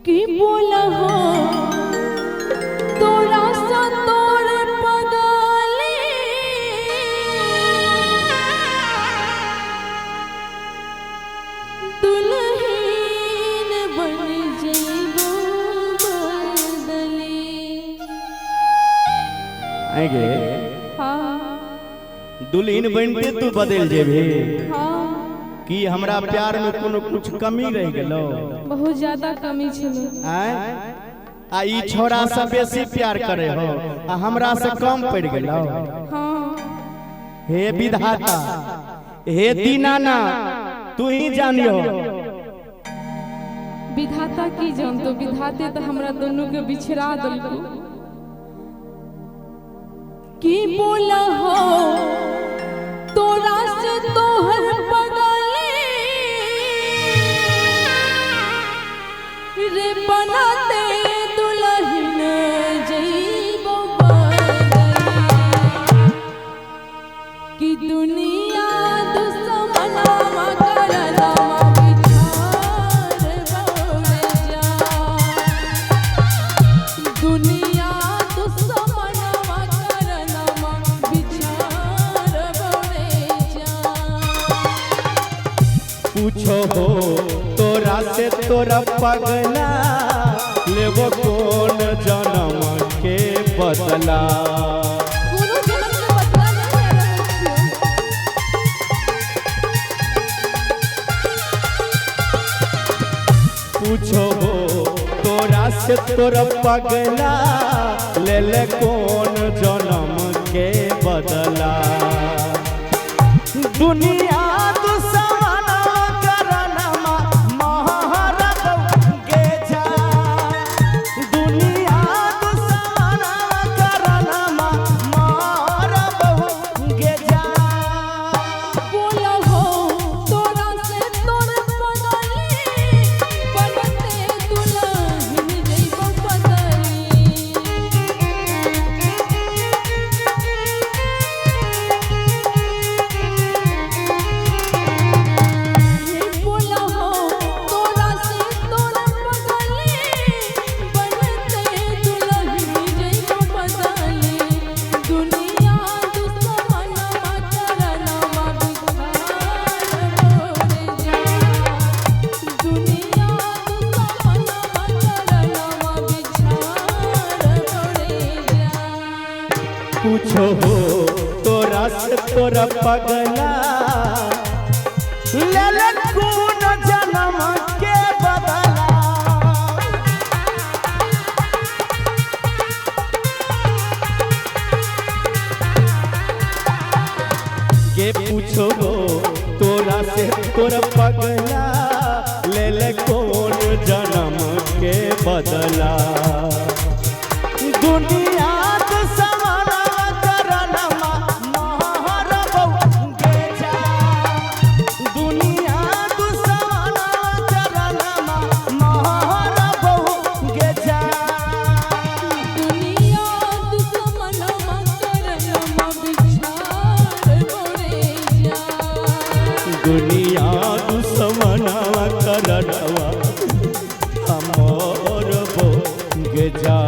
की बोला हो तोरा सा तोड़ पगले दुल्हन बन जइबो बदले। आगे हाँ दुल्हन बनते तू बदल जेबे हाँ कि हमरा प्यार में कोनो कुछ कमी रह गेलो? बहुत ज्यादा कमी छलो। आय आ ई छोरा से बेसी प्यार करे हो आ हमरा से कम पड़ गेलो? हाँ हे विधाता हे दीनाना तू ही जानियो। विधाता की जानतो, विधाते तो हमरा दोनों के बिछड़ा दलको। की बोला हो तोरा से तोहर पगले रे बनाते दुल्हन जइबो बदले। कि दुनिया दुश्मनवा करनवा बिछार बौरे जा। दुनिया दुश्मनवा करनवा बिछार बौरे जा। पूछो हो तोरा से तोरा पगला लेबो कौन जन्म के बदला? कोनो जन्म के बदला नहीं ले रहल छियो। पूछो हो तोरा से तोरा पगला ले ले कौन जन्म के बदला? दुनिया दुश्मनवा करनमा महरब के जा। दुनिया दुश्मनवा करनमा महरब के जा। बोला हो तोरा से तोर पगले बनते दुल्हन जइबो बदले। बोला हो तोरा से तोर पगले बनते दुल्हन जइबो बदले। दुनिया दुश्मनवा करनवा बिछार बौरे जा। दुनिया दुश्मनवा करनवा बिछार बौरे जा। पूछो हो तोरा से तोरा पगला ले ले कौन जन्म के बदला? के पूछो हो तोरा से तोरा पगला ले ले कौन जन्म के बदला? दुनिया दुश्मनवा करनमा महरब के जा। दुनिया दुश्मनवा करनमा महरब के जा। दुनिया दुश्मनवा करनवा बिछार बौरे जा। दुनिया दुश्मनवा करनमा महरब के जा।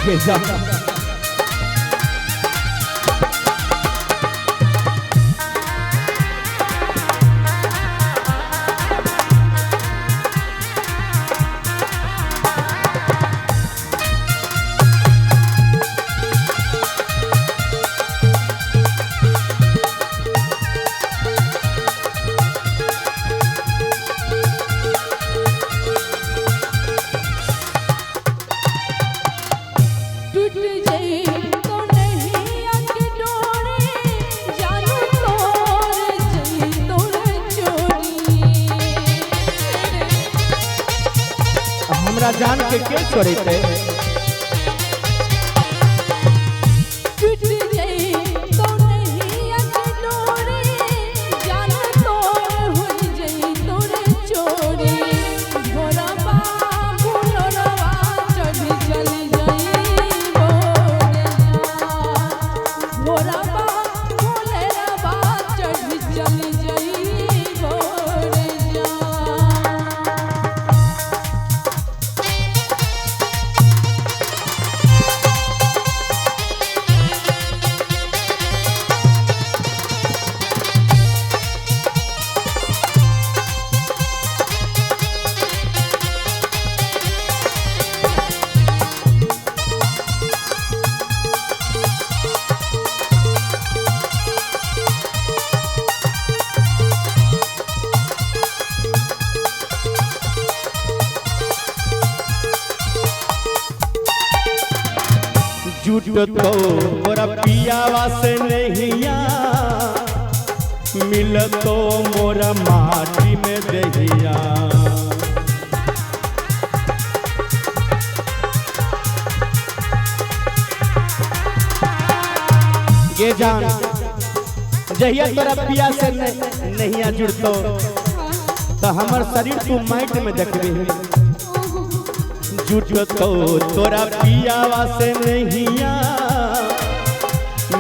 के जा। टूट जाए तो नहीं आके डोरे जानू तोर जई तोर चोरी। हमरा जान के छोड़ते? टूट जाए तो नहीं आके डोरे जानू तोर हो जई तोर चोरी। भोरवा भोरवा चढ़ी चली जई बोरे जा। भोरवा भोरवा चढ़ी चली जई बोरे जुटतो तोरा पियावा से नहिया मिलतो मोरा माटी में दहिया। ये जान जहिया तोरा पिया से नहिया जुड़तो तो हमर शरीर तू माइट में देखबी। जुटतो तोरा पियावा से नहिया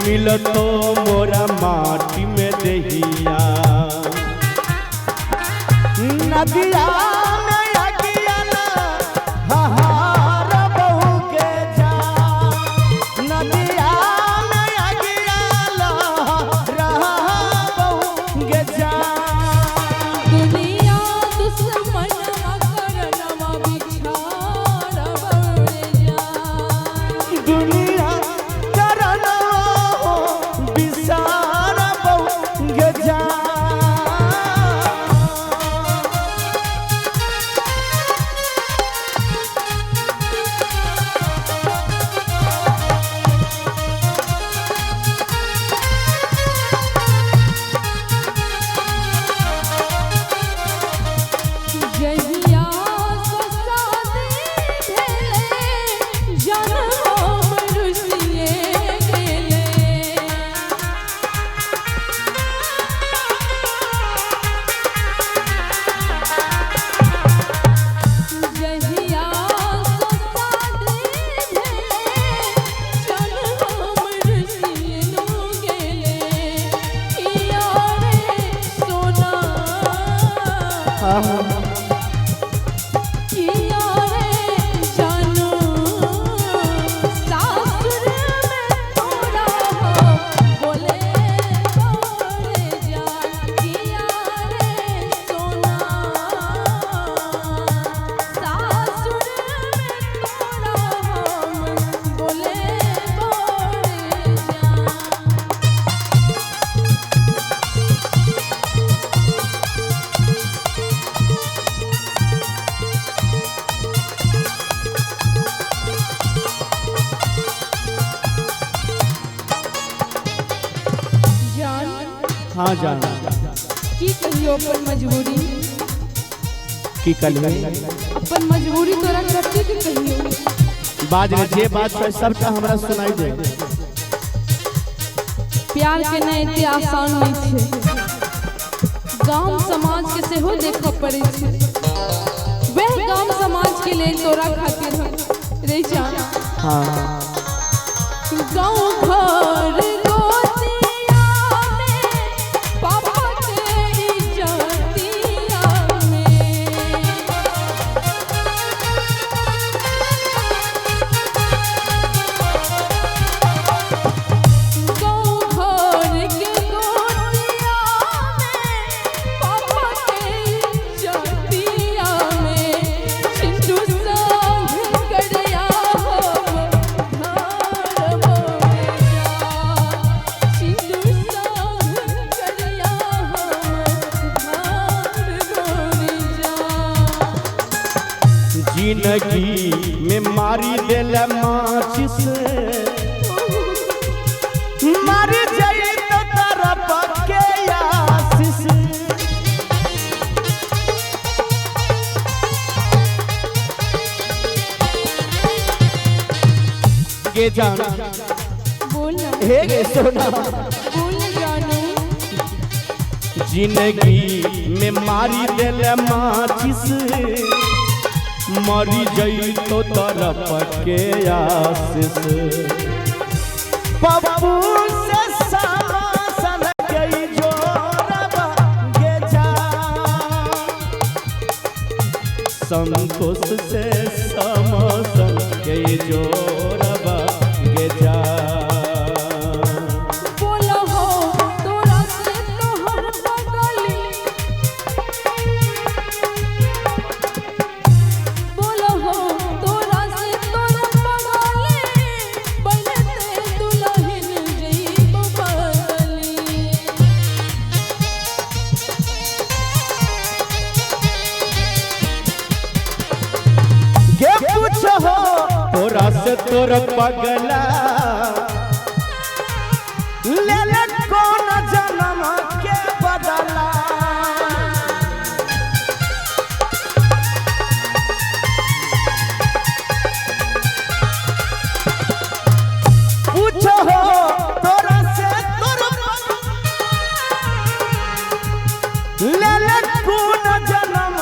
मिलतो मोरा माटी में दहिया। नदिया में अगिया ना हाहार बहू के जा। नदिया में अगिया ला रहा बहू के जा। दुनिया दुश्मनवा करनवा बिछार बड़े जा। दुनिया करनवा बिसार बहू के जा। जहिया ससादे भेले जनम रुसिए गेले। जहिया ससादे भेले जनम रुसिए गेले। किया रे सोना किया रे जानू सासुर में थोड़ा हो बोले बोले जान। किया रे सोना सासुर में थोड़ा हो बोले बोले जान। जान हाँ जान की कहियो अपन मजबूरी की कल अपन मजबूरी तोरा करते के कहियो। बाज रे जे बात है सबका हमरा सुनाई दे। प्यार के नहीं इतने आसान नहीं छे। गांव समाज के सेहो देखो पड़े छे। वह गांव समाज के लेल तोरा खातिर हम रे जान। हाँ गांव घर गोतिया में पापा के इज्जतिया में। गांव घर के गोतिया में पापा के इज्जतिया में। सिंधु संग गड़िया हो धार बोले जा। सिंधु संग गड़िया हो धार बोले जा। जिंदगी में मारी देल माचिस मर जाई तो तरफ के आशीष। के जान बोल ना हे गे सोना बोल जानू। जिंदगी में मारी देल माचिस मरी जई तो तरफ के आशीष। पप्पू से समासन गई जोरबा गे जा। संतोष से समासन गई जोरबा गे जा। बोलो हो तोरा से तोहर बगली। बोलो हो तोरा से तोहर बगली। बनते दुल्हन जइबो बगली। के पूछो तोर तोरा से तोर पगला ले ले कौन जन्म के बदला। पूछो हो तोरा से तोर ले ले कौन जन्म